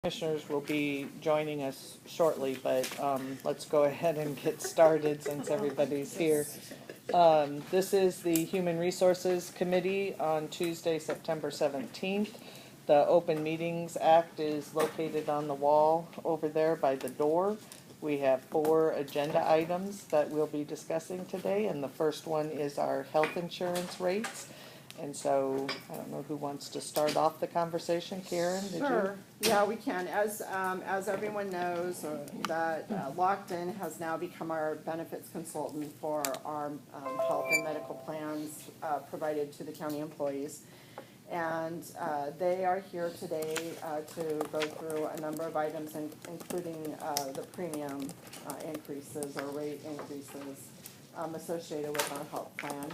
Commissioners will be joining us shortly, but let's go ahead and get started since everybody's here. This is the Human Resources Committee on Tuesday, September 17th. The Open Meetings Act is located on the wall over there by the door. We have 4 agenda items that we'll be discussing today, and the first one is our health insurance rates. And so, I don't know who wants to start off the conversation. Karen, did Sure. Yeah, we can. As everyone knows, that Lockton has now become our benefits consultant for our health and medical plans provided to the county employees. And they are here today to go through a number of items, including the premium increases or rate increases associated with our health plan.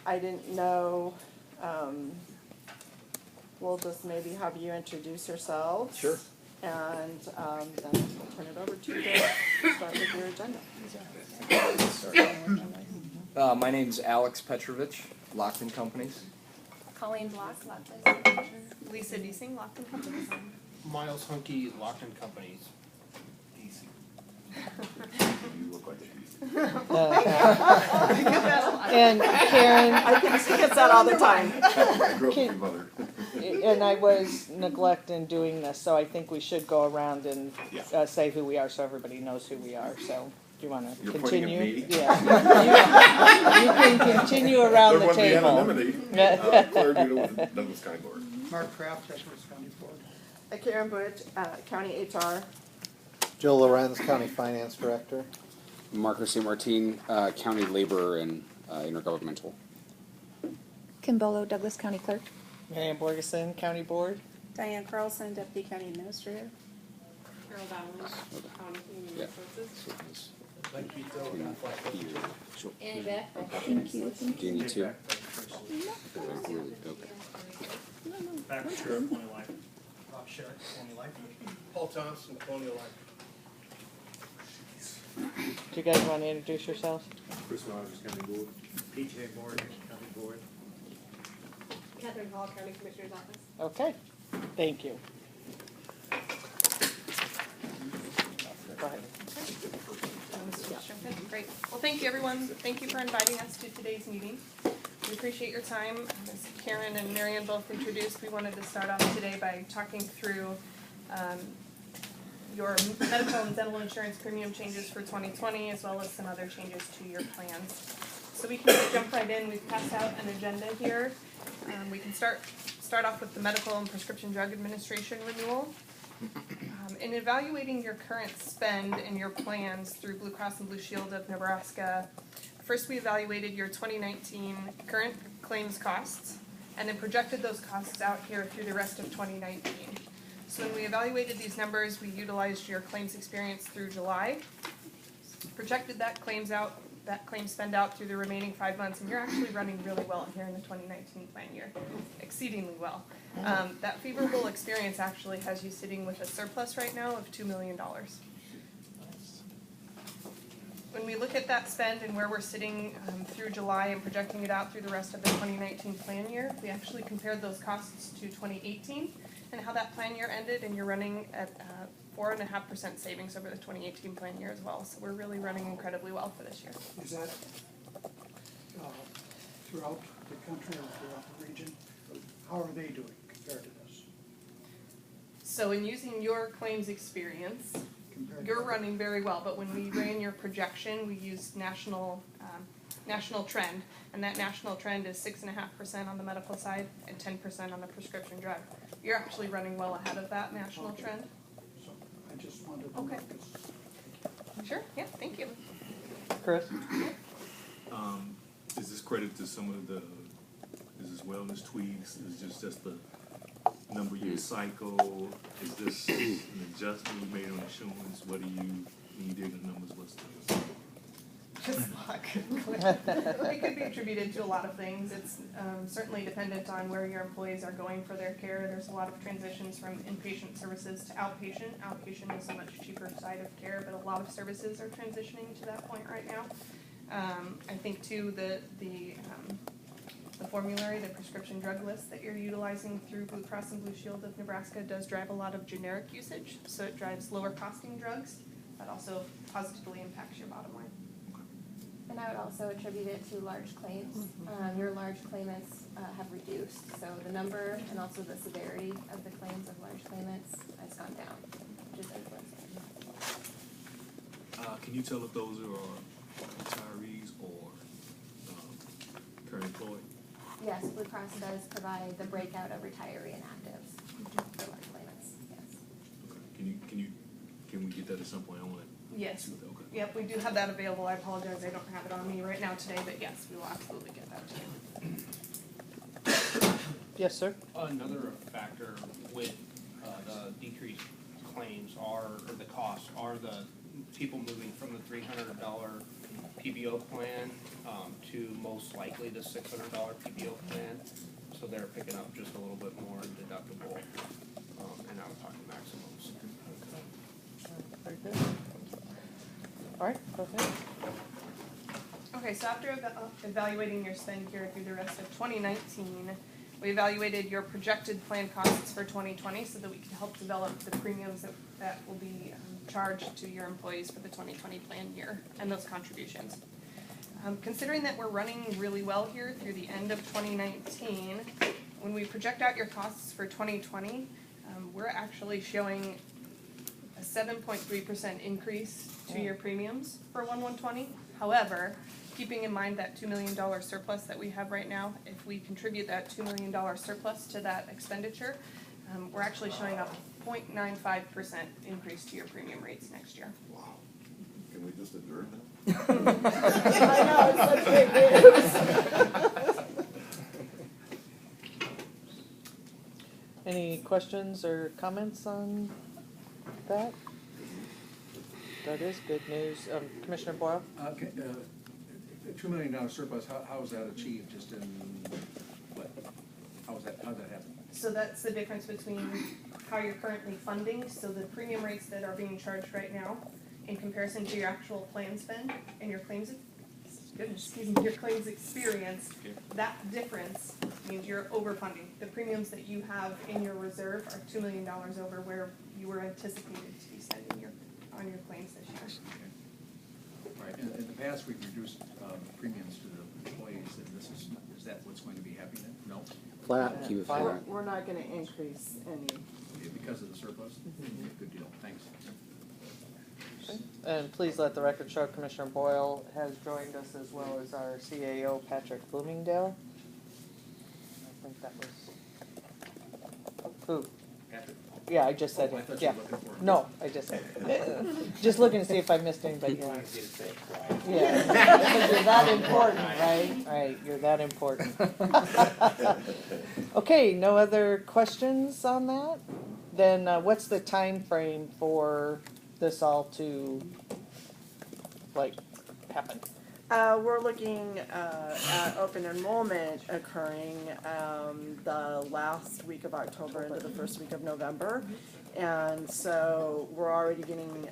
I didn't know, we'll just maybe have you introduce yourselves. Sure. And then we'll turn it over to you to start with your agenda. My name's Alex Petrovich, Lockton Companies. Colleen Block, Lockton. Lisa Deasing, Lockton Companies. Miles Hunky, Lockton Companies. You look like And Karen, I think she gets that all the time. I grew up with your mother. and I was neglecting doing this, so I think we should go around and say who we are so everybody knows who we are. So, do you want to You're continue? pointing at me? Yeah. You can continue around the table. Claire Duda with Douglas County Board. Mark Kraft, Edwards County Board. Karen Butch, County HR. Joe Lorenz, County Finance Director. Marcus St. Martin, County Labor and Intergovernmental. Kimbolo, Douglas County Clerk. Marianne Borgeson, County Board. Diane Carlson, Deputy County Administrator. Carol Dowling, County Human Yeah. Resources. Annie Beck. Thank you. Do you need to? Okay. Back Sheriff, Colonial Life. Rob Sheriff, Colonial Life. Paul Thompson, Colonial Life. Do you guys want to introduce yourselves? Chris Rogers, County Board. PJ Board, County Board. Catherine Hall, County Commissioner's Office. Okay, thank you. Go ahead. Great. Well, thank you, everyone. Thank you for inviting us to today's meeting. We appreciate your time. As Karen and Marianne both introduced, we wanted to start off today by talking through your medical and dental insurance premium changes for 2020, as well as some other changes to your plans. So we can just jump right in. We've passed out an agenda here. We can start off with the Medical and Prescription Drug Administration renewal. In evaluating your current spend and your plans through Blue Cross and Blue Shield of Nebraska, first we evaluated your 2019 current claims costs and then projected those costs out here through the rest of 2019. So when we evaluated these numbers, we utilized your claims experience through July, projected that claim spend out through the remaining 5 months, and you're actually running really well here in the 2019 plan year, exceedingly well. That favorable experience actually has you sitting with a surplus right now of $2 million. When we look at that spend and where we're sitting through July and projecting it out through the rest of the 2019 plan year, we actually compared those costs to 2018 and how that plan year ended, and you're running at 4.5% savings over the 2018 plan year as well. So we're really running incredibly well for this year. Is that throughout the country or throughout the region? How are they doing compared to this? So in using your claims experience, you're running very well, but when we ran your projection, we used national trend, and that national trend is 6.5% on the medical side and 10% on the prescription drug. You're actually running well ahead of that national trend. So I just wanted to know this. Sure, yeah, thank you. Chris? Is this credit to some of the, is this wellness tweaks, is this just the number year cycle, is this an adjustment we made on insurance, what do you need in the numbers, what's the? Just luck. It could be attributed to a lot of things. It's certainly dependent on where your employees are going for their care. There's a lot of transitions from inpatient services to outpatient. Outpatient is a much cheaper side of care, but a lot of services are transitioning to that point right now. I think too the The formulary, the prescription drug list that you're utilizing through Blue Cross and Blue Shield of Nebraska does drive a lot of generic usage, so it drives lower costing drugs. That also positively impacts your bottom line. And I would also attribute it to large claims. Your large claimants have reduced, so the number and also the severity of the claims of large claimants has gone down, which is influencing. Can you tell if those are retirees or current employee? Yes, Blue Cross does provide the breakout of retiree and actives for large claimants, yes. Okay. Can we get that at some point? I want to. Yes. Okay. Yep, we do have that available. I apologize, I don't have it on me right now today, but yes, we will absolutely get that to you. Yes, sir? Another factor with the decreased claims or the costs are the people moving from the $300 PBO plan to most likely the $600 PBO plan. So they're picking up just a little bit more in deductible and out-of-pocket maximums. Very good. All right, go ahead. Okay, so after evaluating your spend here through the rest of 2019, we evaluated your projected plan costs for 2020 so that we can help develop the premiums that will be charged to your employees for the 2020 plan year and those contributions. Considering that we're running really well here through the end of 2019, when we project out your costs for 2020, we're actually showing a 7.3% increase to your premiums for 1/1/20. However, keeping in mind that $2 million surplus that we have right now, if we contribute that $2 million surplus to that expenditure, we're actually showing a 0.95% increase to your premium rates next year. Wow. Can we just adjourn now? I know, it's such great news. Any questions or comments on that? That is good news. Commissioner Boyle? Okay, $2 million surplus, how is that achieved, just in, what, how does that happen? So that's the difference between how you're currently funding, so the premium rates that are being charged right now in comparison to your actual plan spend and your claims, your claims experience, that difference means you're overfunding. The premiums that you have in your reserve are $2 million over where you were anticipated to be spending on your claims this year. Right, in the past, we've reduced premiums to the employees, and is that what's going to be happening then? No? Flat. Keep it flat. We're not gonna increase any. Because of the surplus? Good deal, thanks. And please let the record show Commissioner Boyle has joined us as well as our CAO, Patrick Bloomingdale. I think that was, who? Patrick? Yeah, I just said Oh, I it, thought you yeah. were looking for him. No, I just said it. Just looking to see if I missed anybody else. Yeah, because you're that important, right? Right, you're that important. Okay, no other questions on that? Then what's the time frame for this all to, like, happen? We're looking at open enrollment occurring the last week of October into the first week of November. And so we're already getting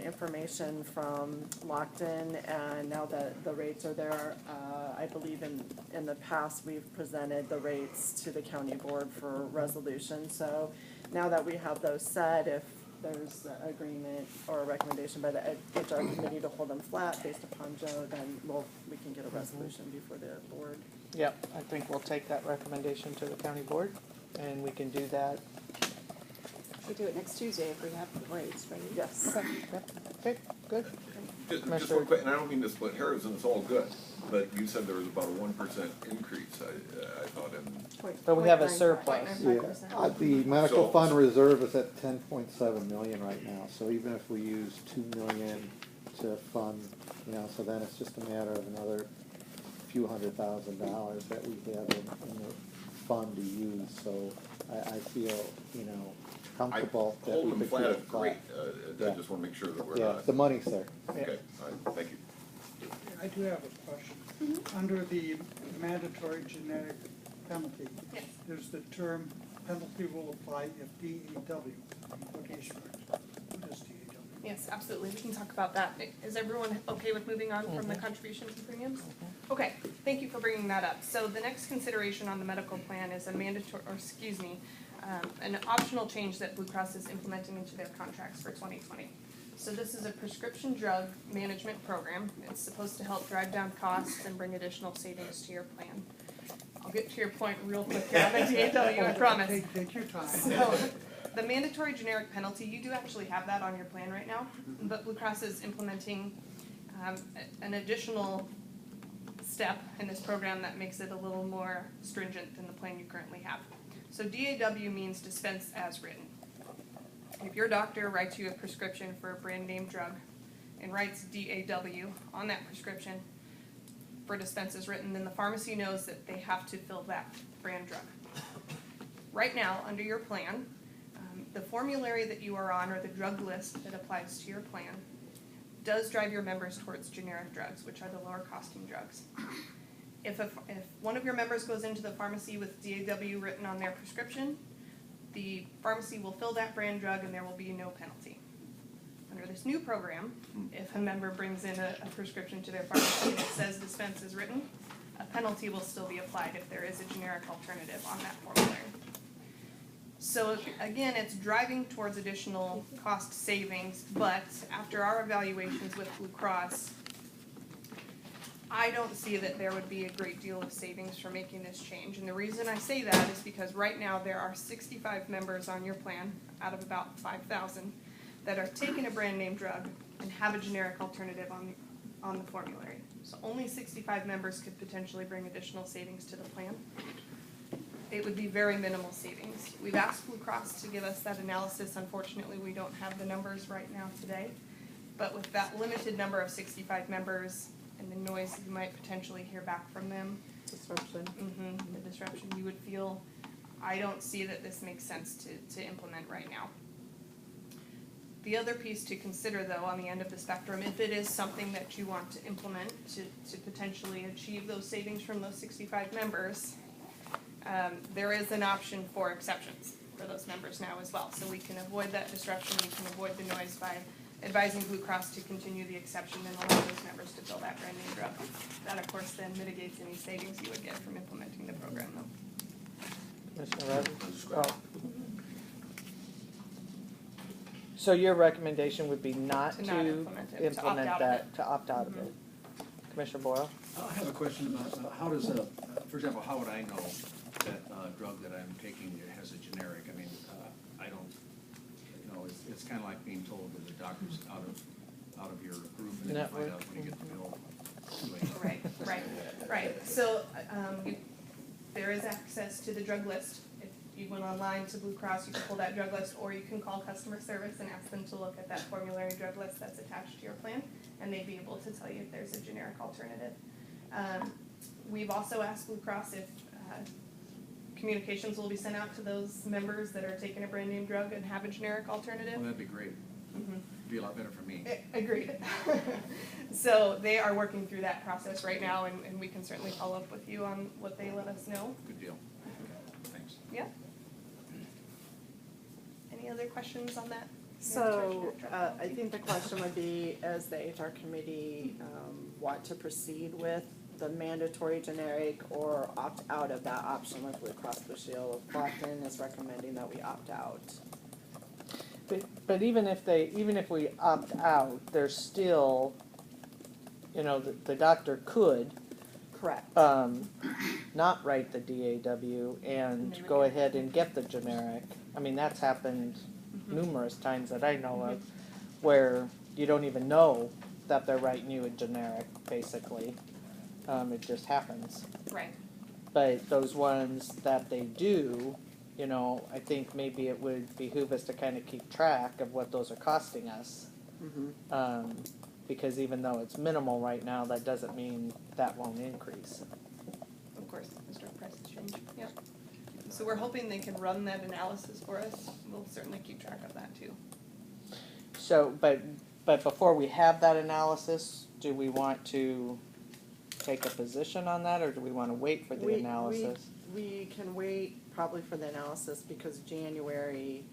information from Lockton, and now that the rates are there, I believe in the past we've presented the rates to the county board for resolution. So now that we have those set, if there's an agreement or a recommendation by the HR committee to hold them flat based upon Joe, then we can get a resolution before the board. Yep, I think we'll take that recommendation to the county board, and we can do that. We do it next Tuesday if we have the rates, right? Yes. Okay, good. Just real quick, and I don't mean to split hairs, and it's all good, but you said there was about a 1% increase, I thought, in. But we have a surplus. Yeah, the medical So- fund reserve is at 10.7 million right now, so even if we use 2 million to fund, so then it's just a matter of another few $100,000 that we have in the fund to use, so I feel, comfortable that we Holding them could flat keep is it flat. great, I Yeah. just wanna make sure that we're Yeah, not. the money's there. Okay, all right, thank you. I do have a question. Under the mandatory genetic penalty, Yes. there's the term penalty will apply if DAW, quotation marks. What is DAW? Yes, absolutely. We can talk about that. Is everyone okay with moving on from the contributions and premiums? Okay, thank you for bringing that up. So the next consideration on the medical plan is a mandatory, or excuse me, an optional change that Blue Cross is implementing into their contracts for 2020. So this is a prescription drug management program. It's supposed to help drive down costs and bring additional savings to your plan. I'll get to your point real quick here on the DAW, I promise. Take your time. So, the mandatory generic penalty, you do actually have that on your plan right now, but Blue Cross is implementing an additional step in this program that makes it a little more stringent than the plan you currently have. So DAW means dispense as written. If your doctor writes you a prescription for a brand name drug and writes DAW on that prescription for dispense as written, then the pharmacy knows that they have to fill that brand drug. Right now, under your plan, the formulary that you are on, or the drug list that applies to your plan, does drive your members towards generic drugs, which are the lower costing drugs. If one of your members goes into the pharmacy with DAW written on their prescription, the pharmacy will fill that brand drug and there will be no penalty. Under this new program, if a member brings in a prescription to their pharmacy that says dispense is written, a penalty will still be applied if there is a generic alternative on that formulary. So again, it's driving towards additional cost savings, but after our evaluations with Blue Cross, I don't see that there would be a great deal of savings for making this change. And the reason I say that is because right now there are 65 members on your plan out of about 5,000 that are taking a brand name drug and have a generic alternative on the formulary. So only 65 members could potentially bring additional savings to the plan. It would be very minimal savings. We've asked Blue Cross to give us that analysis. Unfortunately, we don't have the numbers right now today. But with that limited number of 65 members and the noise that you might potentially hear back from them, Disruption. the disruption you would feel, I don't see that this makes sense to implement right now. The other piece to consider, though, on the end of the spectrum, if it is something that you want to implement to potentially achieve those savings from those 65 members, there is an option for exceptions for those members now as well. So we can avoid that disruption, we can avoid the noise by advising Blue Cross to continue the exception and allow those members to fill that brand name drug. That, of course, then mitigates any savings you would get from implementing the program, though. Commissioner Rogers? Oh. So your recommendation would be not To to not implement it, to opt implement out of that, it. to opt out of it? Commissioner Boyle? I have a question about how does for example, how would I know that drug that I'm taking has a generic? I mean, I don't, you know, it's kind of like being told that the doctor's out of your group and then you find out when you get the bill. Right. So there is access to the drug list. If you went online to Blue Cross, you can pull that drug list, or you can call customer service and ask them to look at that formulary drug list that's attached to your plan, and they'd be able to tell you if there's a generic alternative. We've also asked Blue Cross if communications will be sent out to those members that are taking a brand name drug and have a generic alternative. Well, that'd be great. Be a lot better for me. Agreed. So they are working through that process right now, and we can certainly follow up with you on what they let us know. Good deal. Okay, thanks. Yeah. Any other questions on that? So, I think the question would be, as the HR committee, want to proceed with the mandatory generic or opt out of that option with Blue Cross Blue Shield? Boston is recommending that we opt out. But even if we opt out, there's still, you know, the doctor could Correct. not write the DAW and go ahead and get the generic. I mean, that's happened numerous times that I know of, where you don't even know that they're writing you a generic, basically. It just happens. Right. But those ones that they do, you know, I think maybe it would behoove us to kind of keep track of what those are costing us. Because even though it's minimal right now, that doesn't mean that won't increase. Of course, as drug prices change. Yep. So we're hoping they can run that analysis for us. We'll certainly keep track of that too. So, but before we have that analysis, do we want to take a position on that, or do we want to wait for the analysis? We can wait probably for the analysis, because January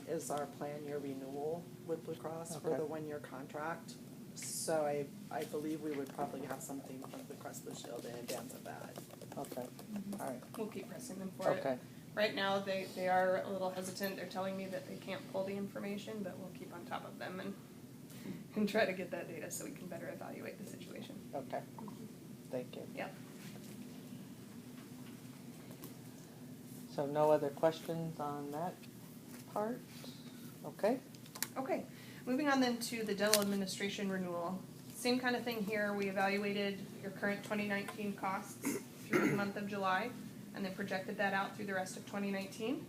is our plan year renewal with Blue Cross for Okay. the 1-year contract. So I believe we would probably have something from the Crest Blue Shield in advance of that. Okay, all right, We'll keep pressing them for it. okay. Right now, they are a little hesitant. They're telling me that they can't pull the information, but we'll keep on top of them and try to get that data so we can better evaluate the situation. Okay, thank you. Yep. So no other questions on that part? Okay, Okay, moving on then to the dental administration renewal. Same kind of thing here. We evaluated your current 2019 costs through the month of July and then projected that out through the rest of 2019.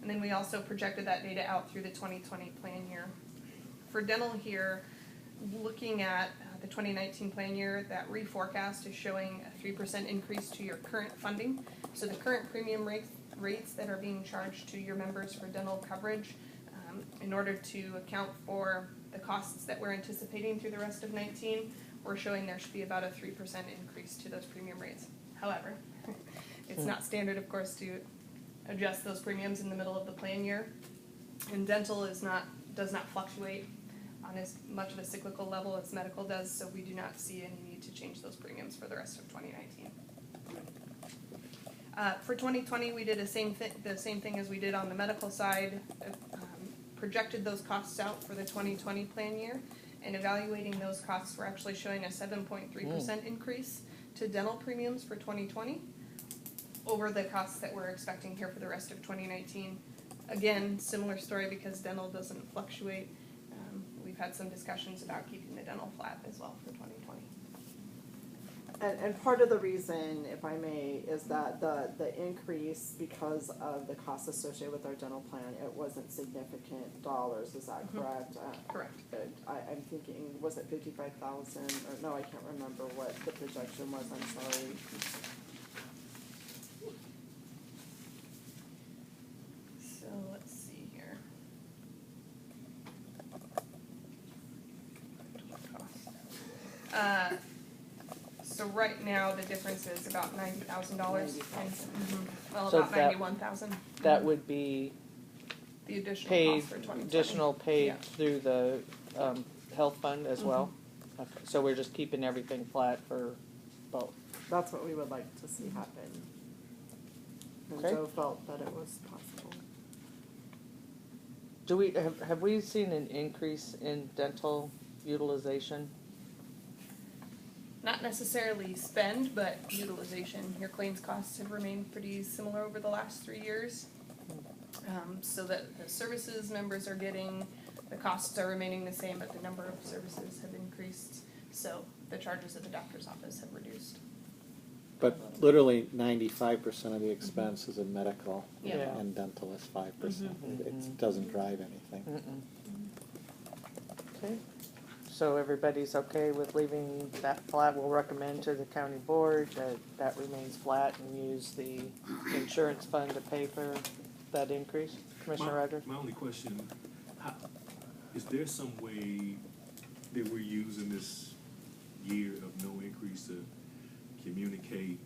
And then we also projected that data out through the 2020 plan year. For dental here, looking at the 2019 plan year, that reforecast is showing a 3% increase to your current funding. So the current premium rates that are being charged to your members for dental coverage, in order to account for the costs that we're anticipating through the rest of 19, we're showing there should be about a 3% increase to those premium rates. However, it's not standard, of course, to adjust those premiums in the middle of the plan year. And dental does not fluctuate on as much of a cyclical level as medical does, so we do not see any need to change those premiums for the rest of 2019. For 2020, we did the same thing as we did on the medical side. Projected those costs out for the 2020 plan year, and evaluating those costs, we're actually showing a 7.3% increase to dental premiums for 2020 over the costs that we're expecting here for the rest of 2019. Again, similar story because dental doesn't fluctuate. We've had some discussions about keeping the dental flat as well for 2020. And part of the reason, if I may, is that the increase, because of the costs associated with our dental plan, it wasn't significant dollars, is that correct? Correct. I'm thinking, was it 55,000, or no, I can't remember what the projection was, I'm sorry. So let's see here. So right now, the difference is about $90,000. Well, So about that- 91,000. that would be The additional paid, cost for 2020. additional paid Yeah. through the, health fund as well? Okay, so we're just keeping everything flat for both? That's what we would like to see happen. And Okay. Joe felt that it was possible. Do we, have we seen an increase in dental utilization? Not necessarily spend, but utilization. Your claims costs have remained pretty similar over the last 3 years. So that the services members are getting, the costs are remaining the same, but the number of services have increased. So the charges at the doctor's office have reduced. But literally 95% of the expense is in medical, Yeah. and dental is 5%. Mhm. It doesn't drive anything. Okay, so everybody's okay with leaving that flat? We'll recommend to the county board that that remains flat and use the insurance fund to pay for that increase. Commissioner Rogers? My only question, is there some way that we're using this year of no increase to communicate,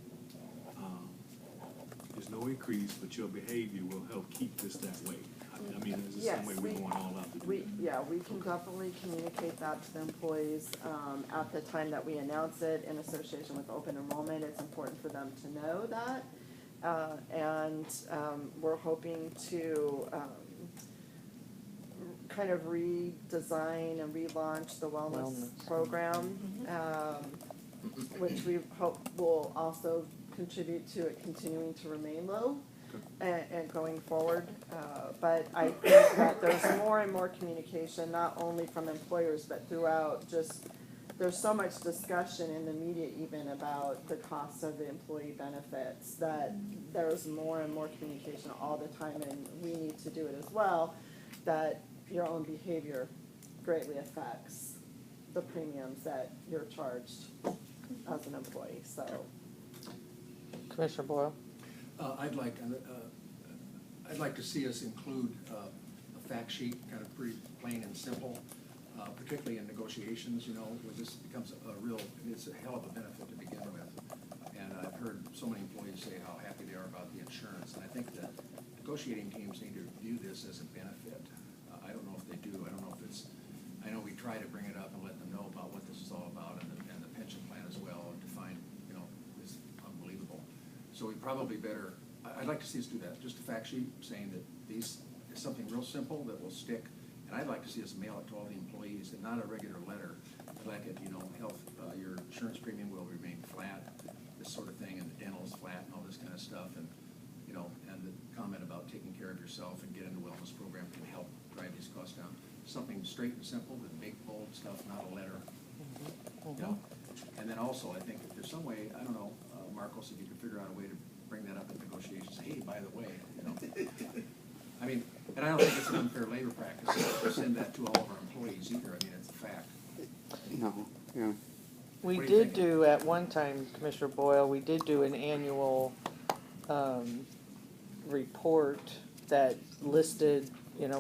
there's no increase, but your behavior will help keep this that way? I mean, is there some way we're going all out to do that? Yeah, we can definitely communicate that to the employees, at the time that we announce it in association with open enrollment. It's important for them to know that. And we're hoping to, kind of redesign and relaunch the wellness program, which we hope will also contribute to it continuing to remain low and going forward. But I think that there's more and more communication, not only from employers, but throughout just, there's so much discussion in the media even about the costs of the employee benefits, that there's more and more communication all the time, and we need to do it as well, that your own behavior greatly affects the premiums that you're charged as an employee, so. Commissioner Boyle? I'd like to see us include a fact sheet, kind of pretty plain and simple, particularly in negotiations, you know, where this becomes it's a hell of a benefit to begin with. And I've heard so many employees say how happy they are about the insurance, and I think that negotiating teams need to view this as a benefit. I don't know if they do. I don't know if it's, I know we try to bring it up and let them know about probably better, I'd like to see us do that, just a fact sheet saying that these is something real simple that will stick. And I'd like to see us mail it to all the employees and not a regular letter. I'd like it, health, your insurance premium will remain flat, this sort of thing, and the dental is flat and all this kind of stuff. And, and the comment about taking care of yourself and getting the wellness program can help drive these costs down. Something straight and simple, the big bold stuff, not a letter. And then also, I think if there's some way, I don't know, Marcos, if you could figure out a way to bring that up in negotiations, hey, by the way, I mean, and I don't think it's an unfair labor practice to send that to all of our employees either. I mean, it's a fact. No, yeah. We What do you did think? do, at one time, Commissioner Boyle, we did do an annual report that listed,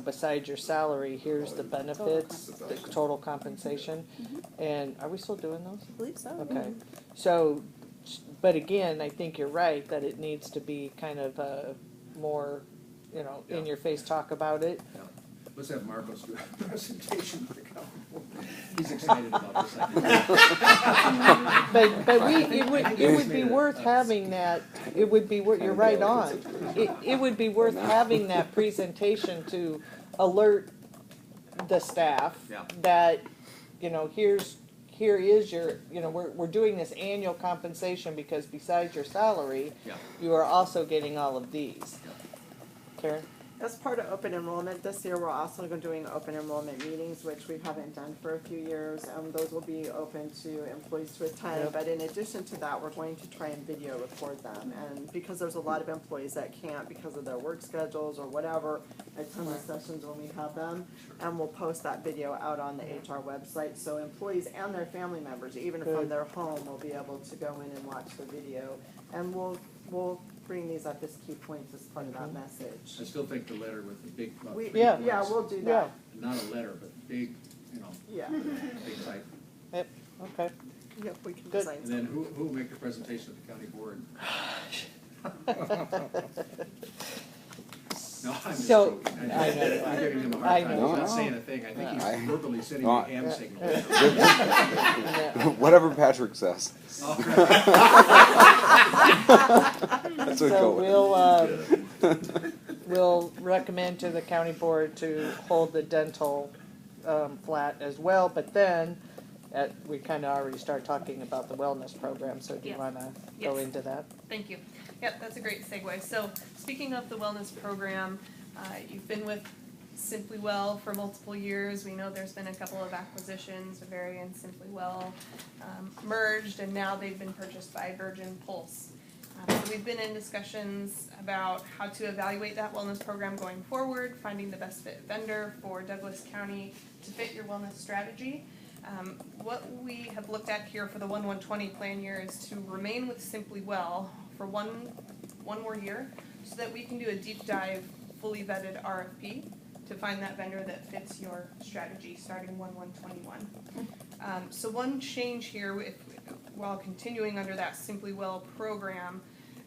besides your salary, here's the benefits, the total compensation. And are we still doing those? I believe so. Okay. So, but again, I think you're right, that it needs to be kind of more, in your face talk about it. Yeah. Let's have Marcos do a presentation for the county board. He's excited about this. But it would be worth having that, it would be, you're right on. It would be worth having that presentation to alert the staff Yeah. that, here is your, we're doing this annual compensation because besides your salary, Yeah. you are also getting all of these. Karen? As part of open enrollment this year, we're also doing open enrollment meetings, which we haven't done for a few years. Those will be open to employees to attend. Yep. But in addition to that, we're going to try and video record them. And because there's a lot of employees that can't because of their work schedules or whatever, attend the sessions when we have them. And we'll post that video out on the HR website. So employees and their family members, even from their home, will be able to go in and watch the video. And we'll bring these up as key points as part of that message. I still think the letter with the big, about 3 Yeah. points. Yeah, we'll do that. Not a letter, but big, Yeah. big type. Yep, okay. Yep, we can Good. design And then who will make the presentation at the county board? No, I'm just So- joking. I know. I'm giving him a I hard time. know. He's not saying a thing. I think he's verbally sending No, me hand signals. Whatever Patrick says. That's what So go with. we'll recommend to the county board to hold the dental flat as well, but then we kind of already started talking about the wellness program, so do you Yes. want to go Yes. into that? Thank you. Yep, that's a great segue. So speaking of the wellness program, you've been with Simply Well for multiple years. We know there's been a couple of acquisitions, Bavaria and Simply Well merged, and now they've been purchased by Virgin Pulse. So we've been in discussions about how to evaluate that wellness program going forward, finding the best fit vendor for Douglas County to fit your wellness strategy. What we have looked at here for the 1/120 plan year is to remain with Simply Well for one more year so that we can do a deep dive, fully vetted RFP to find that vendor that fits your strategy starting 1/121. So one change here, while continuing under that Simply Well program,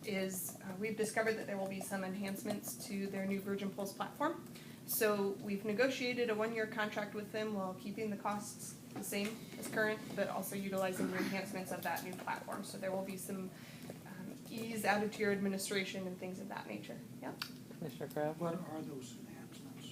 is we've discovered that there will be some enhancements to their new Virgin Pulse platform. So we've negotiated a 1-year contract with them while keeping the costs the same as current, but also utilizing the enhancements of that new platform. So there will be some ease added to your administration and things of that nature. Yeah. Commissioner Kraft? What are those enhancements?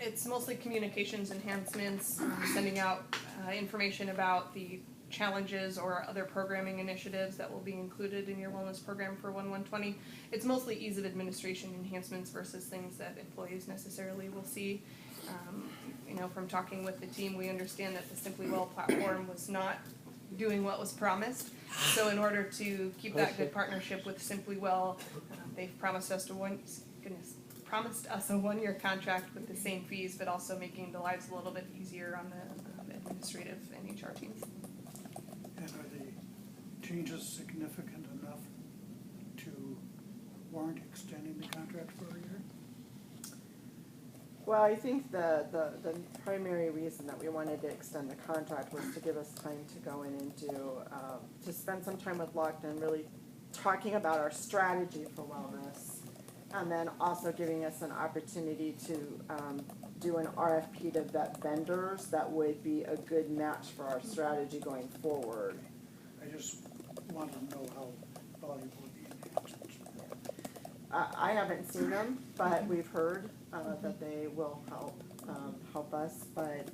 It's mostly communications enhancements, sending out information about the challenges or other programming initiatives that will be included in your wellness program for 1/120. It's mostly ease of administration enhancements versus things that employees necessarily will see. From talking with the team, we understand that the Simply Well platform was not doing what was promised. So in order to keep that good partnership with Simply Well, they've promised us a 1-year contract with the same fees, but also making the lives a little bit easier on the administrative and HR teams. And are the changes significant enough to warrant extending the contract for a year? Well, I think the primary reason that we wanted to extend the contract was to give us time to go in and to spend some time with Lockton, really talking about our strategy for wellness, and then also giving us an opportunity to do an RFP to vet vendors that would be a good match for our strategy going forward. I just want to know how valuable the I haven't seen them, but we've heard, that they will help us, but,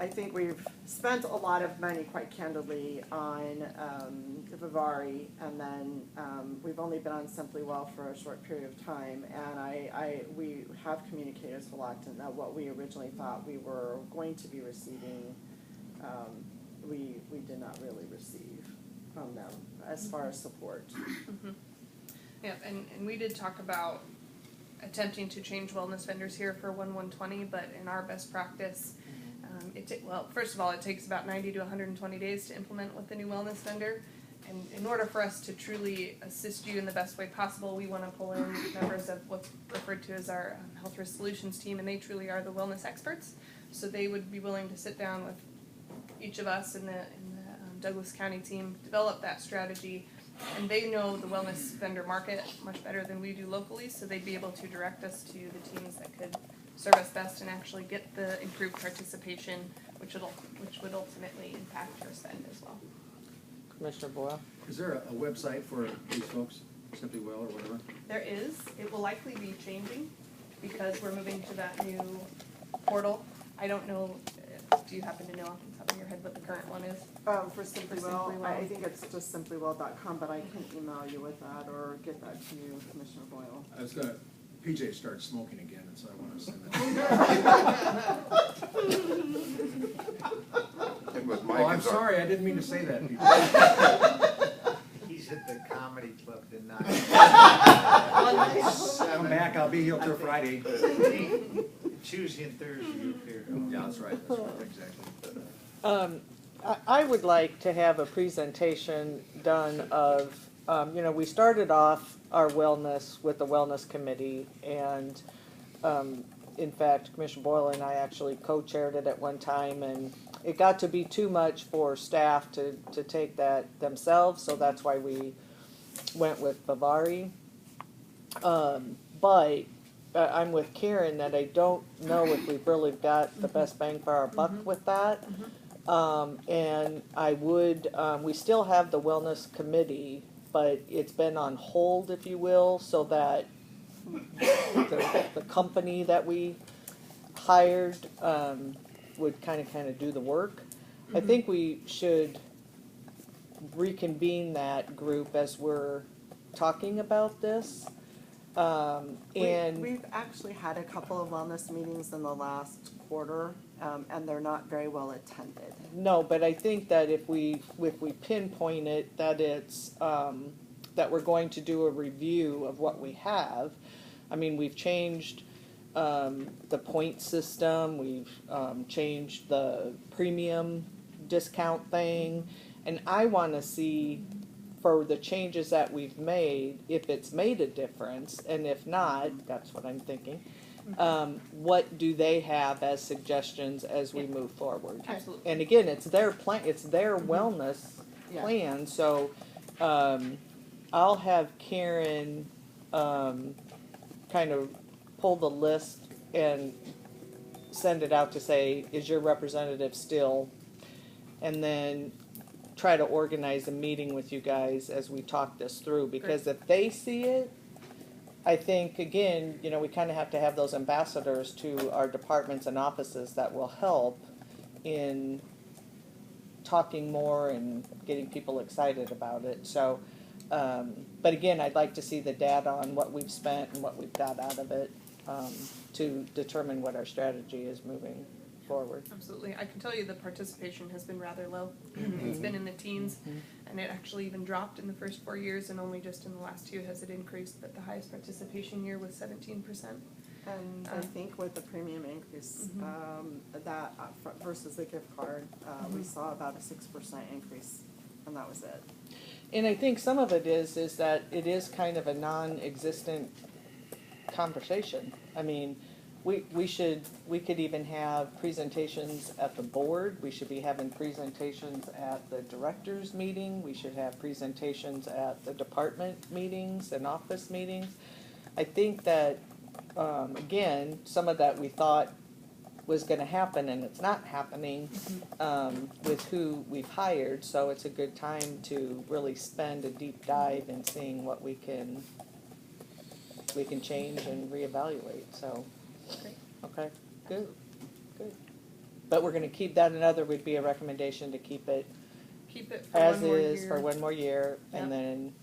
I think we've spent a lot of money, quite candidly, on Vivari, and then we've only been on Simply Well for a short period of time, and we have communicated to Lockton that what we originally thought we were going to be receiving, we did not really receive from them as far as support. Yeah, and we did talk about attempting to change wellness vendors here for 1/1/20, but in our best practice, first of all, it takes about 90 to 120 days to implement with the new wellness vendor. And in order for us to truly assist you in the best way possible, we want to pull in members of what's referred to as our Health Risk Solutions team, and they truly are the wellness experts. So they would be willing to sit down with each of us in the Douglas County team, develop that strategy, and they know the wellness vendor market much better than we do locally, so they'd be able to direct us to the teams that could serve us best and actually get the improved participation, which would ultimately impact your spend as well. Commissioner Boyle? Is there a website for these folks, Simply Well or whatever? There is. It will likely be changing because we're moving to that new portal. I don't know, do you happen to know off the top of your head what the current one is? For Simply Well, I think it's just simplywell.com, but I can email you with that or get that to you, Commissioner Boyle. I was gonna, PJ started smoking again, and so I want to send that. And with Oh, Mike I'm as our- sorry, I didn't mean to say that, PJ. He's at the comedy club tonight. Come back, I'll be here till Friday. Tuesday and Thursday you appear. Yeah, that's right, exactly. I would like to have a presentation done of, we started off our wellness with the wellness committee, and in fact, Commissioner Boyle and I actually co-chaired it at one time, and it got to be too much for staff to take that themselves, so that's why we went with Vivari. But I'm with Karen that I don't know if we've really got the best bang for our buck with that. And I would, we still have the wellness committee, but it's been on hold, if you will, so that the company that we hired would kind of do the work. I think we should reconvene that group as we're talking about this. And we've actually had a couple of wellness meetings in the last quarter, and they're not very well attended. no, but I think that if we pinpoint it, that it's that we're going to do a review of what we have. I mean, we've changed the point system, we've changed the premium discount thing, and I want to see, for the changes that we've made, if it's made a difference, and if not, that's what I'm thinking. What do they have as suggestions as we move forward? Absolutely. And again, it's their plan, it's their wellness Yeah. plan, so I'll have Karen kind of pull the list and send it out to say, is your representative still? And then try to organize a meeting with you guys as we talk this through, because if they see it, I think, again, we kind of have to have those ambassadors to our departments and offices that will help in talking more and getting people excited about it. So, but again, I'd like to see the data on what we've spent and what we've got out of it to determine what our strategy is moving forward. Absolutely. I can tell you the participation has been rather low. It's been in the teens, and it actually even dropped in the first 4 years, and only just in the last 2 has it increased, but the highest participation year was 17%. And I think with the premium increase, that versus the gift card, we saw about a 6% increase, and that was it. And I think some of it is that it is kind of a non-existent conversation. I mean, we could even have presentations at the board. We should be having presentations at the directors meeting. We should have presentations at the department meetings and office meetings. I think that, again, some of that we thought was gonna happen, and it's not happening, with who we've hired, so it's a good time to really spend a deep dive in seeing what we can change and reevaluate, so. Great. Okay, good. But we're gonna keep that, another would be a recommendation to keep it Keep it for as one more is year. for one more year, and Yep. then,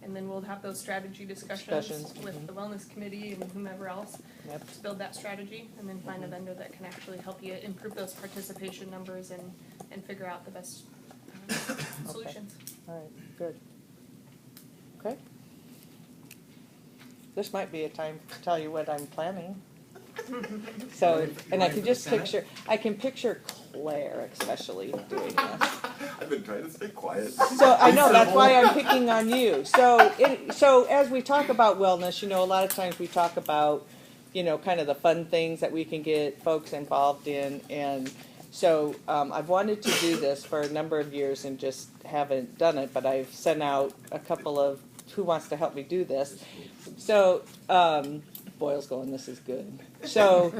And then we'll have those strategy discussions Discussions, with the wellness committee and whomever else yep, to build that strategy, and then find a vendor that can actually help you improve those participation numbers and figure out the best solutions. all right, good. Okay. This might be a time to tell you what I'm planning. So, and I can just I can picture Claire especially doing this. I've been trying to stay quiet. So I know, that's why I'm picking on you. So as we talk about wellness, a lot of times we talk about, kind of the fun things that we can get folks involved in. And so I've wanted to do this for a number of years and just haven't done it, but I've sent out a couple of who wants to help me do this. So, Boyle's going, this is good. So,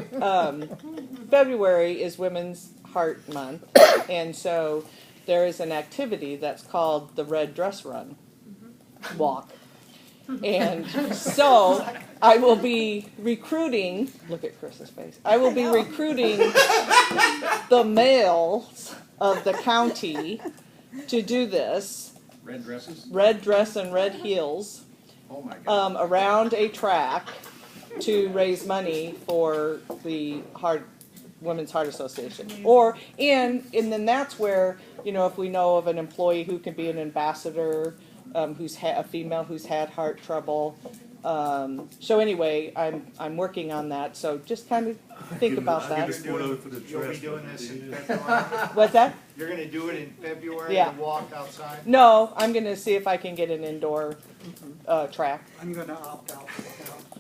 February is Women's Heart Month, and so there is an activity that's called the Red Dress Run Walk. And so I will be recruiting, look at Chris's face, I will be recruiting the males of the county to do this. Red dresses? Red dress and red heels. Oh my God. Around a track to raise money for the Women's Heart Association. And then that's where, if we know of an employee who can be an ambassador, who's a female who's had heart trouble. So anyway, I'm working on that, so just kind of think about that. You'll be doing this in February? What's that? You're gonna do it in February Yeah. and walk outside? No, I'm gonna see if I can get an indoor track. I'm gonna opt out.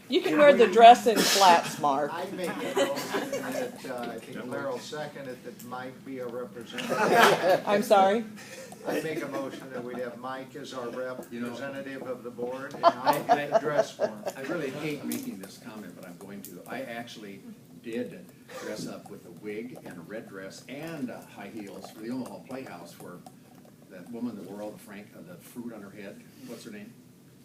You can wear the dress in flats, Mark. I make a motion that, I think Claire will second it, that Mike be a representative. I'm sorry? I make a motion that we'd have Mike as our representative of the board, and I- I'll get the dress for him. I really hate making this comment, but I'm going to. I actually did dress up with a wig and a red dress and high heels for the Omaha Playhouse, where that woman that wore all the fruit on her head, what's her name?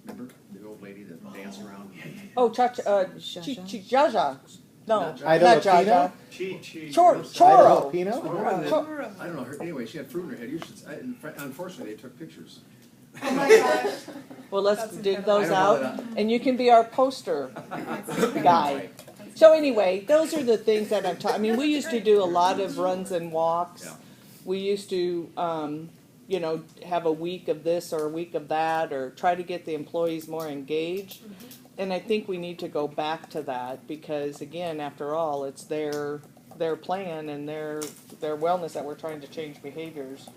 Remember, the old lady that danced around? Oh, Jaja. No, Idaho not Jaja. Choro. Pinot? I don't know, anyway, she had fruit in her head. You should, unfortunately, they took pictures. Oh my gosh. Well, let's dig I those don't out, know that. and you can be our poster guy. So anyway, those are the things that I'm talking. I mean, we used to do a lot of runs and walks. Yeah. We used to, have a week of this or a week of that, or try to get the employees more engaged. And I think we need to go back to that because, again, after all, it's their plan and their wellness that we're trying to change behaviors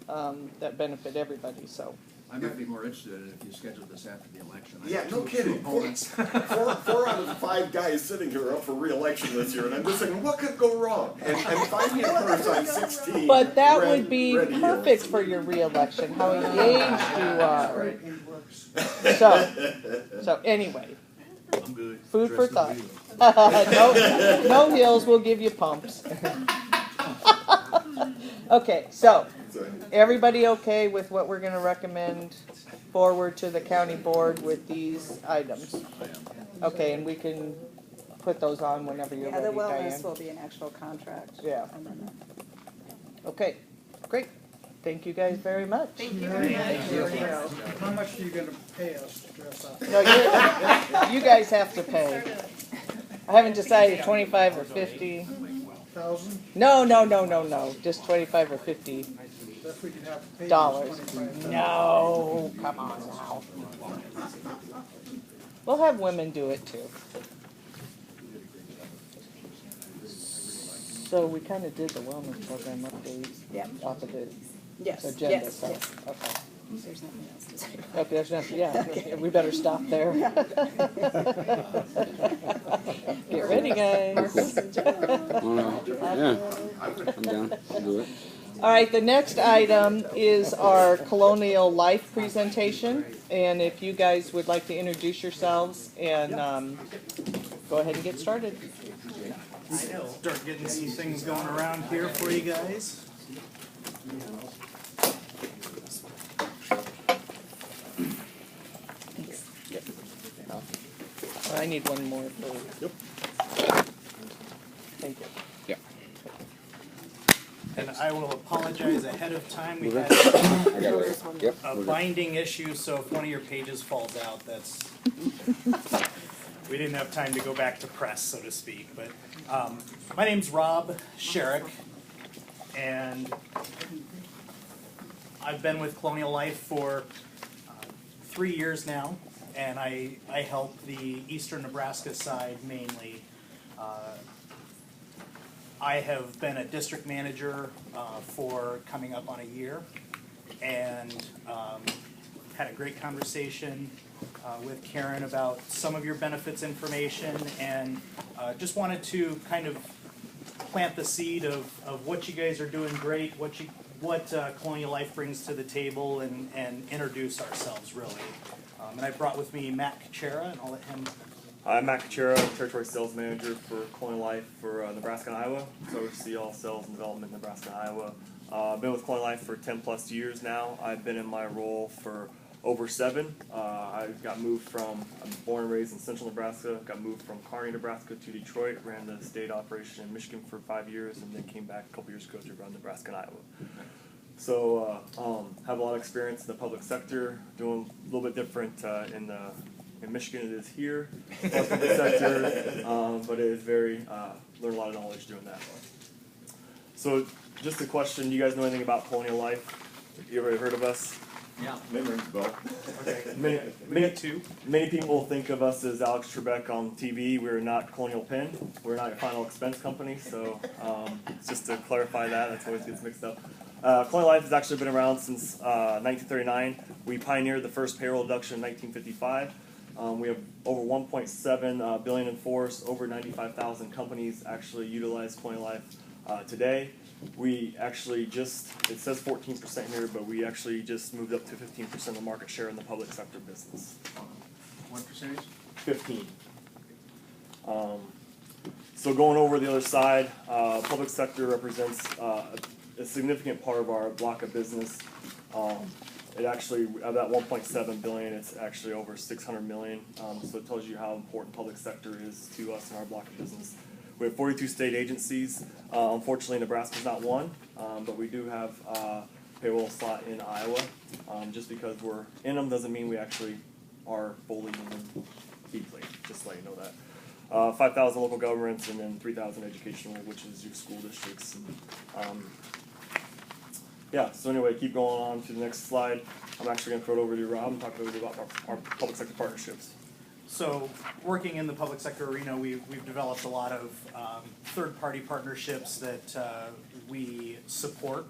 that benefit everybody. So. I might be more interested in it if you scheduled this after the election. Yeah, no kidding. Four out of the 5 guys sitting here are up for re-election this year, and I'm just thinking, what could go wrong? And find me a purse on 16. But that red- would be red heels. perfect for your reelection, how engaged you are. It works. So anyway, I'm good. food for Dress thought. no heels. No heels, we'll give you pumps. Okay, so, everybody okay with what we're gonna recommend forward to the county board with these items? Okay, and we can put those on whenever you're Yeah, the ready, wellness Diane. will be an actual contract. Yeah. amendment. Okay, great. Thank you guys very much. Thank you very much. How much are you gonna pay us to dress up? No, you guys have to pay. I haven't decided 25 or 50. 1,000? No, just 25 or 50 If we could have to pay us dollars. 25,000. No, come on now. We'll have women do it too. So we kind of did the wellness program update off of the Yes, agenda, yes, so, yes. okay. There's nothing else to say. Okay, there's nothing, yeah, we better stop there. Get ready, guys. Oh, no. Yeah, I'm down. I'll do it. All right, the next item is our Colonial Life presentation, and if you guys would like to introduce yourselves and go ahead and get started. Start getting some things going around here for you guys. I need one more for. Yep. Thank you. Yeah. And I will apologize ahead of time. We had I got it right. Yep. a binding issue, so if one of your pages falls out, that's, we didn't have time to go back to press, so to speak. But my name's Rob Sherrick, and I've been with Colonial Life for 3 years now, and I help the eastern Nebraska side mainly. I have been a district manager for coming up on a year, and had a great conversation with Karen about some of your benefits information, and just wanted to kind of plant the seed of what you guys are doing great, what Colonial Life brings to the table, and introduce ourselves really. And I brought with me Matt Kuchera, and I'll let him. I'm Matt Kuchera, Territory Sales Manager for Colonial Life for Nebraska and Iowa. So I oversee all sales and development in Nebraska and Iowa. I've been with Colonial Life for 10 plus years now. I've been in my role for over 7. I got moved I'm born and raised in central Nebraska, got moved from Kearney, Nebraska to Detroit, ran the state operation in Michigan for 5 years, and then came back a couple years ago to run Nebraska and Iowa. So have a lot of experience in the public sector, doing a little bit different in Michigan it is here, public sector, but it is very, learn a lot of knowledge doing that. So just a question, do you guys know anything about Colonial Life? You ever heard of us? Yeah. Name rings a bell. Okay. Many people think of us as Alex Trebek on TV. We're not Colonial Penn. We're not a final expense company, so just to clarify that always gets mixed up. Colonial Life has actually been around since 1939. We pioneered the first payroll deduction in 1955. We have over 1.7 billion in force. Over 95,000 companies actually utilize Colonial Life today. We actually it says 14% here, but we actually just moved up to 15% of the market share in the public sector business. What percentage? 15. So going over the other side, public sector represents a significant part of our block of business. It actually, of that 1.7 billion, it's actually over 600 million. So it tells you how important public sector is to us in our block of business. We have 42 state agencies. Unfortunately, Nebraska's not one, but we do have a payroll slot in Iowa. Just because we're in them doesn't mean we actually are fully in them deeply, just to let you know that. 5,000 local governments and then 3,000 educational, which is your school districts. And, yeah, so anyway, keep going on to the next slide. I'm actually going to throw it over to Rob and talk a little bit about our public sector partnerships. So working in the public sector arena, we've developed a lot of third-party partnerships that we support.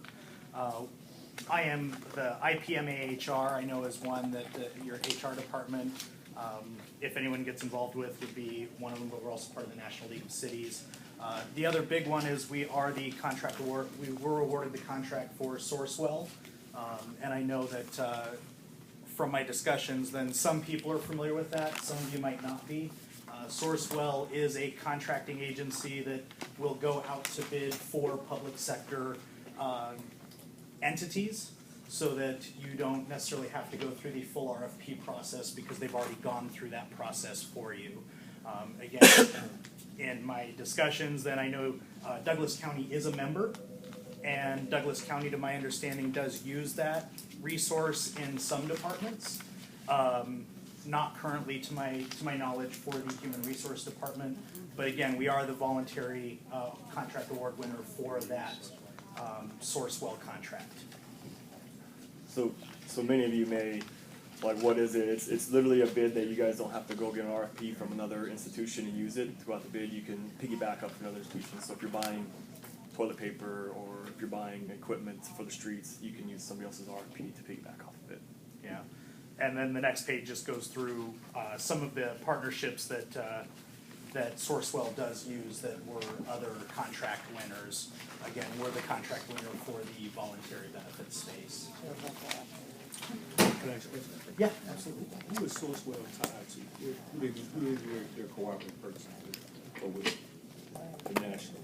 I am the IPMAHR, I know is one that your HR department, if anyone gets involved with, would be one of them, but we're also part of the National League of Cities. The other big one is we are the contract award. We were awarded the contract for Sourcewell, and I know that from my discussions, then some people are familiar with that. Some of you might not be. Sourcewell is a contracting agency that will go out to bid for public sector entities, so that you don't necessarily have to go through the full RFP process because they've already gone through that process for you. Again, in my discussions, then I know Douglas County is a member, and Douglas County, to my understanding, does use that resource in some departments. Not currently, to my knowledge, for the Human Resource Department, but again, we are the voluntary contract award winner for that Sourcewell contract. So many of you may, like, what is it? It's literally a bid that you guys don't have to go get an RFP from another institution and use it. Throughout the bid, you can piggyback up from another institution. So if you're buying toilet paper or if you're buying equipment for the streets, you can use somebody else's RFP to piggyback off of it. Yeah, and then the next page just goes through some of the partnerships that that Sourcewell does use that were other contract winners. Again, we're the contract winner for the voluntary benefits space. Can I ask a question? Yeah, absolutely. Who is Sourcewell tied to? Who is their cooperative person with? Or with the national?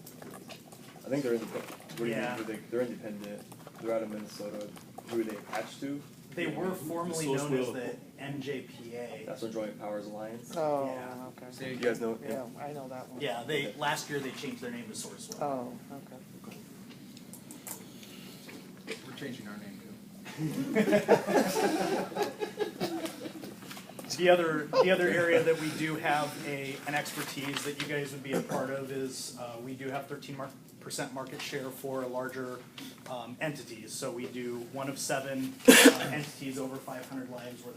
I think they're independent. What do you Yeah. mean? They're independent. They're out of Minnesota. Who are they attached to? They were formerly Source known as Wheel. the NJPA. National Joint Powers Alliance. Oh, Yeah. okay. You guys know? Yeah, I know that one. Yeah, last year they changed their name to Sourcewell. Oh, okay. We're changing our name too. The other area that we do have an expertise that you guys would be a part of is we do have 13% market share for larger entities. So we do one of 7 entities over 500 lives where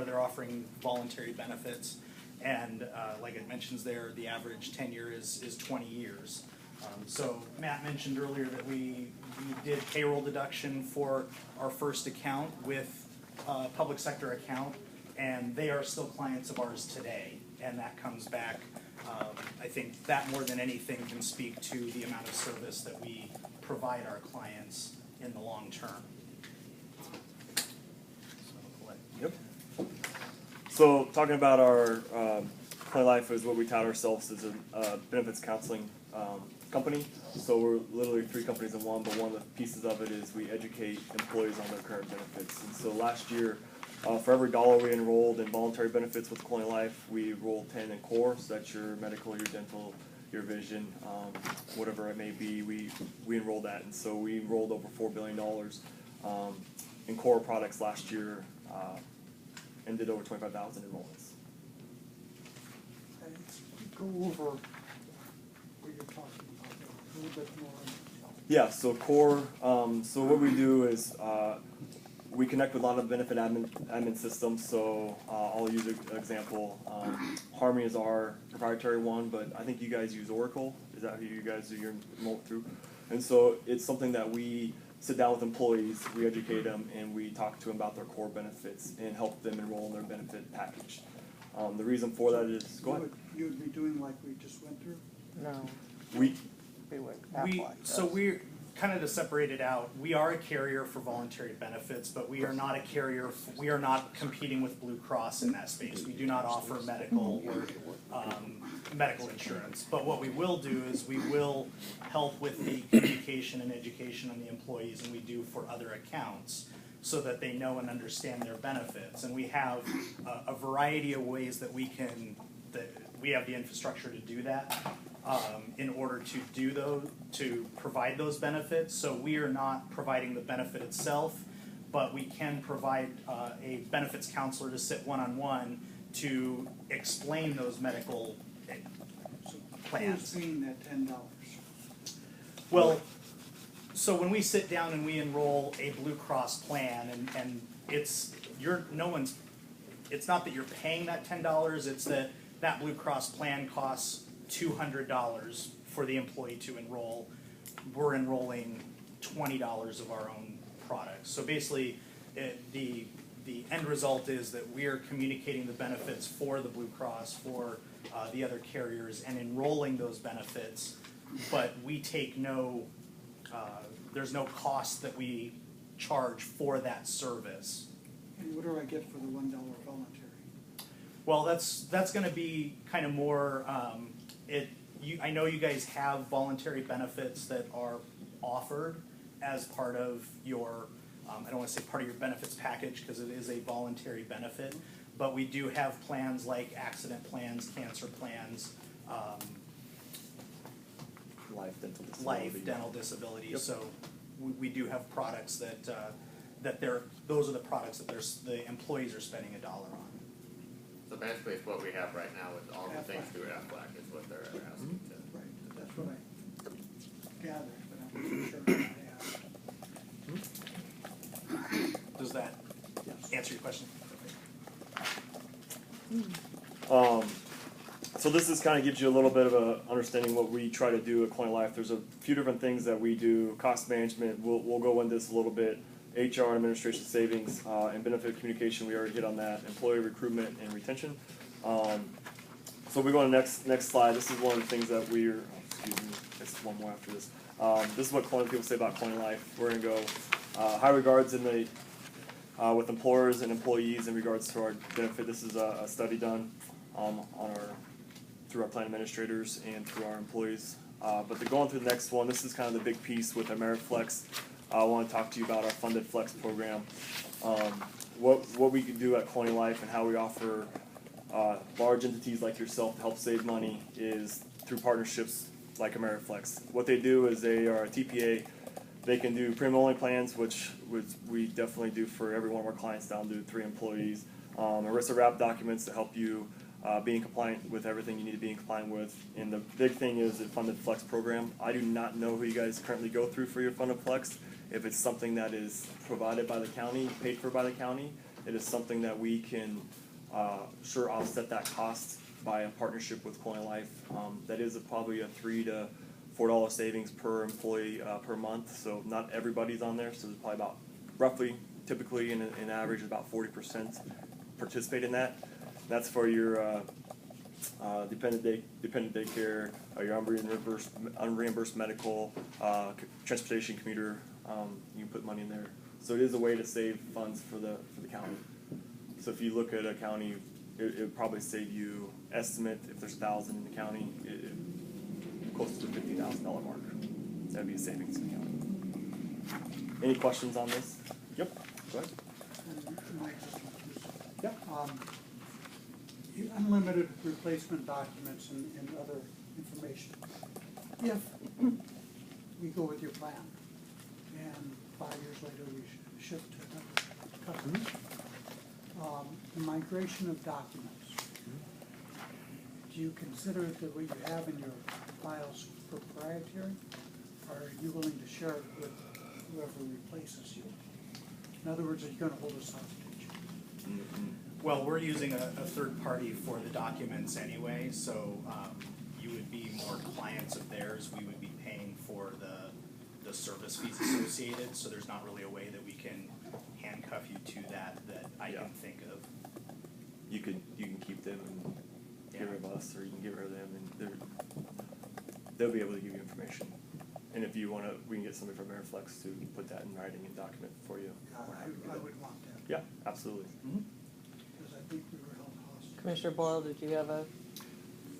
they're offering voluntary benefits, and like it mentions there, the average tenure is 20 years. So Matt mentioned earlier that we did payroll deduction for our first account with public sector account, and they are still clients of ours today, and that comes back. I think that more than anything can speak to the amount of service that we provide our clients in the long term. Yep. So talking about our Colonial Life is what we tout ourselves as a benefits counseling company. So we're literally 3 companies in one, but one of the pieces of it is we educate employees on their current benefits. And so last year, for every dollar we enrolled in voluntary benefits with Colonial Life, we enrolled 10 in core. So that's your medical, your dental, your vision, whatever it may be. We enrolled that, and so we enrolled over $4 billion in core products last year, and did over 25,000 enrollments. Go over what you're talking about a little bit more. Yeah, so core, so what we do is we connect with a lot of benefit admin systems. So I'll use an example. Harmony is our proprietary one, but I think you guys use Oracle. Is that who you guys do your enrollment through? And so it's something that we sit down with employees, we educate them, and we talk to them about their core benefits and help them enroll in their benefit package. The reason for that is, go ahead. You would be doing like we just went through? No. We We're kind of to separate it out. We are a carrier for voluntary benefits, but we are not a carrier. We are not competing with Blue Cross in that space. We do not offer medical or medical insurance. But what we will do is we will help with the communication and education on the employees, and we do for other accounts, so that they know and understand their benefits. And we have a variety of ways that we have the infrastructure to do that. In order to do those, to provide those benefits. So we are not providing the benefit itself, but we can provide a benefits counselor to sit one-on-one to explain those medical plans. Who's paying that $10? Well, so when we sit down and we enroll a Blue Cross plan, and it's not that you're paying that $10, it's that Blue Cross plan costs $200 for the employee to enroll. We're enrolling $20 of our own products. So basically, the end result is that we are communicating the benefits for the Blue Cross, for the other carriers, and enrolling those benefits, but we take there's no cost that we charge for that service. And what do I get for the $1 voluntary? Well, that's going to be kind of more. I know you guys have voluntary benefits that are offered as part of your. I don't want to say part of your benefits package because it is a voluntary benefit, but we do have plans like accident plans, cancer plans, life, dental disability. Yep. So we do have products those are the products that the employees are spending $1 on. So basically, it's what we have right now with all the things through AFLAC is what they're asking to. Right, that's what I gathered, but I'm not sure what I asked. Does that answer your question? So this is kind of gives you a little bit of a understanding what we try to do at Colonial Life. There's a few different things that we do. Cost management, we'll go into this a little bit. HR and administration savings, and benefit communication, we already hit on that. Employee recruitment and retention. So we go on the next slide. This is one of the things that it's one more after this. This is what Colonial people say about Colonial Life. We're going to go high regards in the with employers and employees in regards to our benefit. This is a study done through our plan administrators and through our employees. But to go on to the next one, this is kind of the big piece with AmeriFlex. I want to talk to you about our funded flex program. What we can do at Colonial Life and how we offer large entities like yourself to help save money is through partnerships like AmeriFlex. What they do is they are a TPA. They can do premium-only plans, which we definitely do for every one of our clients down to 3 employees. ERISA wrap documents to help you be in compliant with everything you need to be in compliant with. And the big thing is the funded flex program. I do not know who you guys currently go through for your funded flex. If it's something that is provided by the county, paid for by the county, it is something that we can sure offset that cost by a partnership with Colonial Life. That is probably a $3 to $4 savings per employee per month. So not everybody's on there. So there's probably about roughly, typically in average, about 40% participate in that. That's for your dependent daycare, your unreimbursed medical, transportation, commuter. You can put money in there. So it is a way to save funds for the county. So if you look at a county, it would probably save you, estimate if there's 1,000 in the county, close to the $50,000 mark. That'd be a savings in the county. Any questions on this? Yep. Go ahead. Yep. Unlimited replacement documents and other information. If we go with your plan and 5 years later we shift to another customer, migration of documents, do you consider that what you have in your files proprietary, or are you willing to share it with whoever replaces you? In other words, are you going to hold us hostage? Well, we're using a third party for the documents anyway, so you would be more clients of theirs. We would be paying for the service fees associated, so there's not really a way that we can handcuff you to that I can think of. You can keep them and get rid of us, or you can get rid of them, and they'll be able to give you information. And if you want to, we can get somebody from AmeriFlex to put that in writing and document for you. I would want that. Yeah, absolutely. Because I think we were held hostage. Commissioner Boyle, did you have a?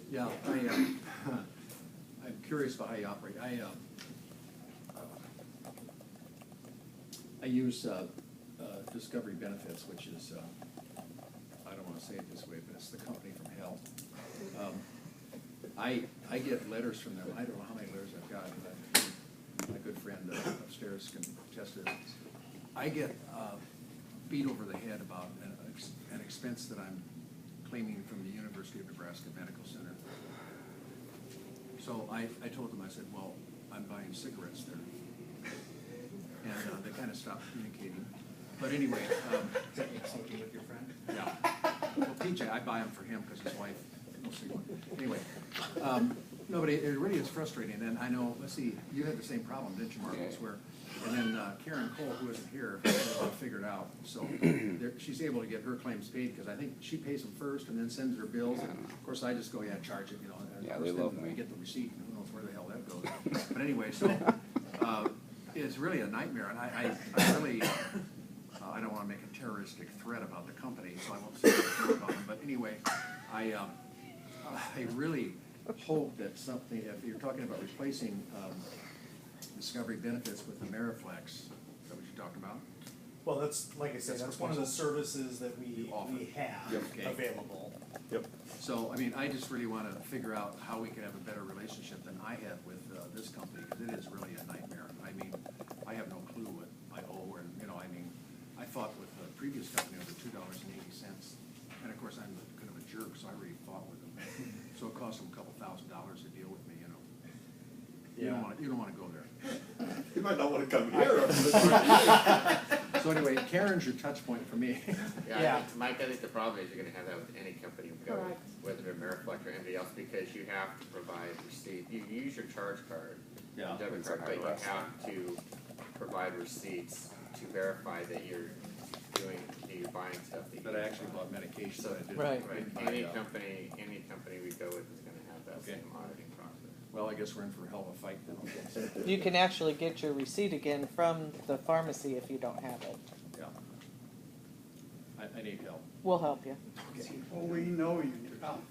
Yeah, I'm curious about how you operate. I use Discovery Benefits, which is, I don't want to say it this way, but it's the company from hell. I get letters from them. I don't know how many letters I've got, but my good friend upstairs can attest to it. I get beat over the head about an expense that I'm claiming from the University of Nebraska Medical Center. So I told them, I said, well, I'm buying cigarettes there. And they kind of stopped communicating. But anyway. Is that something with your friend? Yeah. Well, PJ, I buy them for him because his wife, no cigarette. Anyway. No, but it really is frustrating. And I know, let's see, you had the same problem, didn't you, Marcus? And then Karen Cole, who isn't here, figured out. So she's able to get her claims paid because I think she pays them first and then sends her bills. And of course, I just go, charge it, And yeah, of they course, love then me. we get the receipt, and who knows where the hell that goes. But anyway, so it's really a nightmare. And I really, I don't want to make a terroristic threat about the company, so I won't say anything about them. But anyway, I really hope that something, if you're talking about replacing Discovery Benefits with AmeriFlex, is that what you're talking about? Well, that's, like I said, that's one of the services that we have available. Yep. So, I mean, I just really want to figure out how we can have a better relationship than I have with this company, because it is really a nightmare. I mean, I have no clue what I owe, and, I fought with the previous company over $2.80. And of course, I'm kind of a jerk, so I really fought with them. So it cost them a couple $1,000 to deal with me, You don't want to go there. You might not want to come here. So anyway, Karen's your touch point for me. Mike, I think the problem is you're gonna have that with any company you go with, whether they're AmeriFlex or anybody else, because you have to provide receipt. You use your charge card, debit card, but you have to provide receipts to verify that you're buying stuff That I actually bought medication. So, Right. Any company we go with is gonna have that same auditing process. Well, I guess we're in for a hell of a fight then. You can actually get your receipt again from the pharmacy if you don't have it. Yeah. I need help. We'll help you. Oh, we know you need help.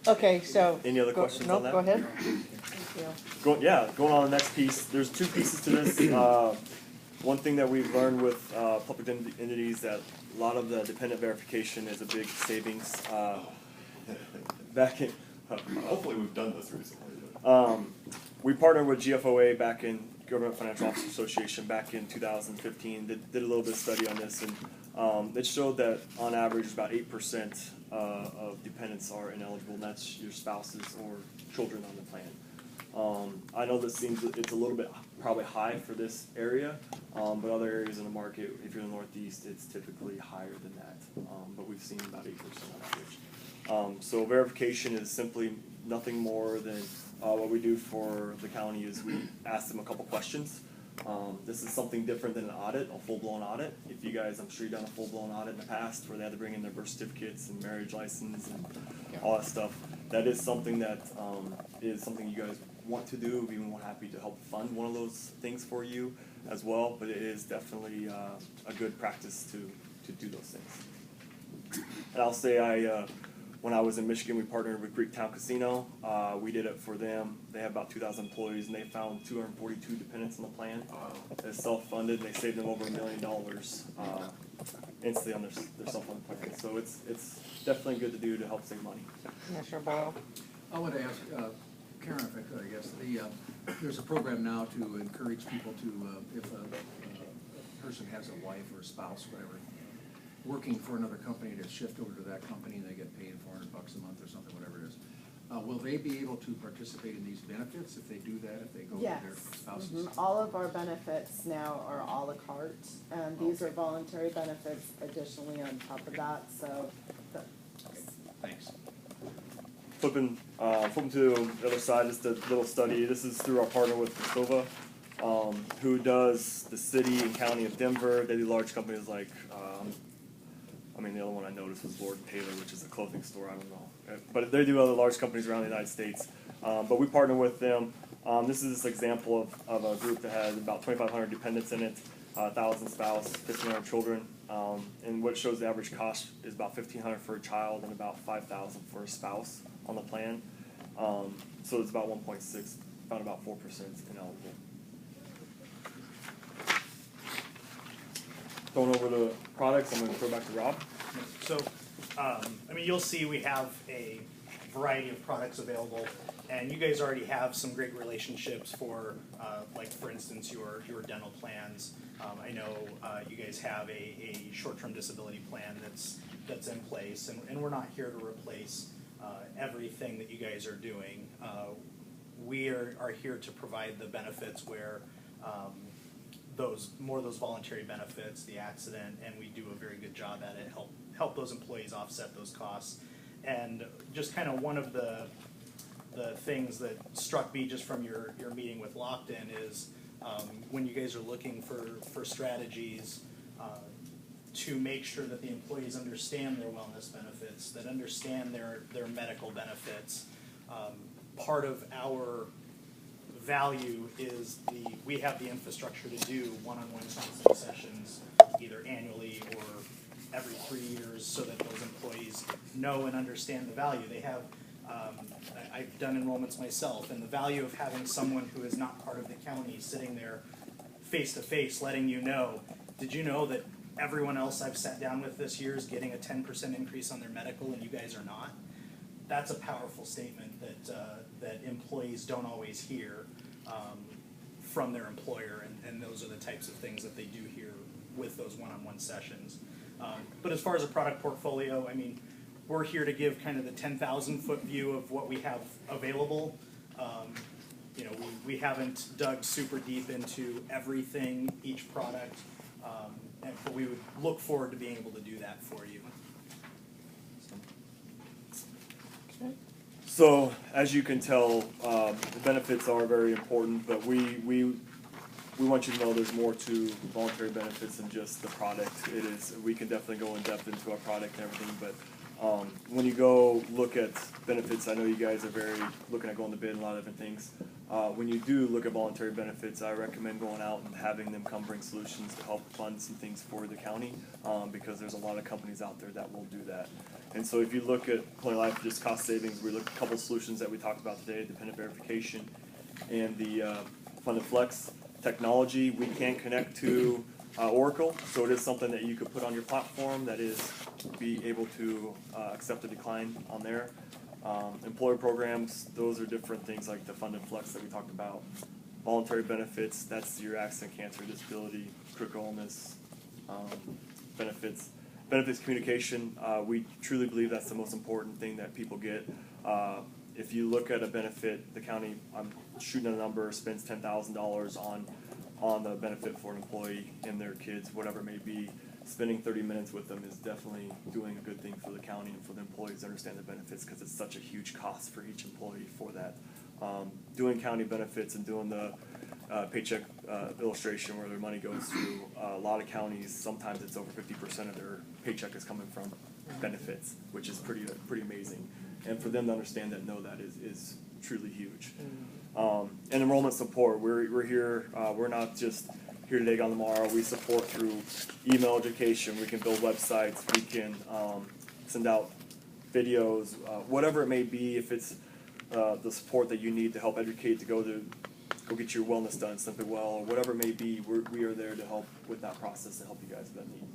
Okay, so. Any other questions on that? Nope, go ahead. Thank you. Going on to the next piece. There's two pieces to this. One thing that we've learned with public entities that a lot of the dependent verification is a big savings. Back in, Hopefully we've done this recently. we partnered with GFOA back in Government Financial Officers Association back in 2015. Did a little bit of study on this, and it showed that on average about 8% of dependents are ineligible, and that's your spouses or children on the plan. I know this seems it's a little bit probably high for this area, but other areas in the market, if you're in the Northeast, it's typically higher than that. But we've seen about 8% on average. So verification is simply nothing more than what we do for the county is we ask them a couple questions. This is something different than an audit, a full-blown audit. If you guys, I'm sure you've done a full-blown audit in the past where they had to bring in their birth certificates and marriage license and all that stuff. That is something that is something you guys want to do. We'd be more happy to help fund one of those things for you as well, but it is definitely a good practice to do those things. And I'll say when I was in Michigan, we partnered with Greektown Casino. We did it for them. They have about 2,000 employees, and they found 242 dependents on the plan. It's self-funded, and they saved them over $1 million instantly on their self-funded plan. So it's definitely good to do to help save money. Commissioner Boyle. I want to ask Karen, if I could, I guess, there's a program now to encourage people to, if a person has a wife or a spouse, whatever, working for another company to shift over to that company and they get paid $400 a month or something, whatever it is. Will they be able to participate in these benefits if they do that, if they go with their spouses? Yes. All of our benefits now are a la carte, and these are voluntary benefits additionally on top of that, so. Okay, thanks. Flipping to the other side, just a little study. This is through our partner with Costova, who does the city and county of Denver. They do large companies like, the other one I noticed was Lord & Taylor, which is a clothing store, I don't know. But they do other large companies around the United States. But we partner with them. This is this example of a group that has about 2,500 dependents in it, 1,000 spouse, 1,500 children. And what shows the average cost is about $1,500 for a child and about $5,000 for a spouse on the plan. So it's about 1.6, about 4% ineligible. Going over the products, I'm going to throw back to Rob. So, you'll see we have a variety of products available, and you guys already have some great relationships for, like for instance, your dental plans. I know you guys have a short-term disability plan that's in place, and we're not here to replace everything that you guys are doing. We are here to provide the benefits where those voluntary benefits, the accident, and we do a very good job at it, help those employees offset those costs. And just kind of one of the things that struck me just from your meeting with Locked-In is when you guys are looking for strategies to make sure that the employees understand their wellness benefits, that understand their medical benefits. Part of our value is we have the infrastructure to do one-on-one counseling sessions either annually or every 3 years so that those employees know and understand the value. They have, I've done enrollments myself, and the value of having someone who is not part of the county sitting there face-to-face letting you know, did you know that everyone else I've sat down with this year is getting a 10% increase on their medical and you guys are not? That's a powerful statement that employees don't always hear from their employer, and those are the types of things that they do hear with those one-on-one sessions. But as far as a product portfolio, we're here to give kind of the 10,000-foot view of what we have available. We haven't dug super deep into everything, each product, but we would look forward to being able to do that for you. So, as you can tell, the benefits are very important, but we want you to know there's more to voluntary benefits than just the product. We can definitely go in depth into our product and everything, but When you go look at benefits, I know you guys are very looking at going to bid and a lot of different things. When you do look at voluntary benefits, I recommend going out and having them come bring solutions to help fund some things for the county, because there's a lot of companies out there that will do that. And so if you look at Colonial Life, just cost savings, we look at a couple of solutions that we talked about today, dependent verification and the funded flex technology. We can connect to Oracle, so it is something that you could put on your platform that is be able to accept a decline on there. Employer programs, those are different things like the funded flex that we talked about. Voluntary benefits, that's your accident, cancer, disability, critical illness, benefits. Benefits communication, we truly believe that's the most important thing that people get. If you look at a benefit, the county, I'm shooting a number, spends $10,000 on the benefit for an employee and their kids, whatever it may be. Spending 30 minutes with them is definitely doing a good thing for the county and for the employees to understand the benefits, because it's such a huge cost for each employee for that. Doing county benefits and doing the paycheck illustration where their money goes through, a lot of counties, sometimes it's over 50% of their paycheck is coming from benefits, which is pretty amazing. And for them to understand that, that is truly huge. And enrollment support, we're here, we're not just here today, gone tomorrow. We support through email education. We can build websites. We can send out videos, whatever it may be. If it's the support that you need to help educate, to go get your wellness done, Simply Well, or whatever it may be, we are there to help with that process and help you guys with that need.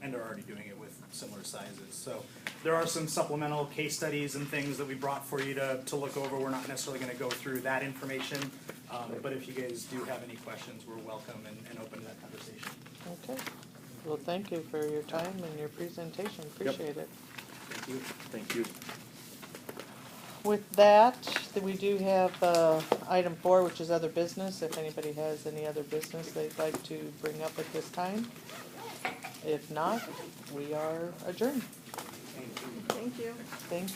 And are already doing it with similar sizes. So there are some supplemental case studies and things that we brought for you to look over. We're not necessarily going to go through that information, but if you guys do have any questions, we're welcome and open to that conversation. Okay. Well, thank you for your time and your presentation. Appreciate it. Thank you. Thank you. With that, we do have item 4, which is other business. If anybody has any other business they'd like to bring up at this time. If not, we are adjourned. Thank you. Thank you.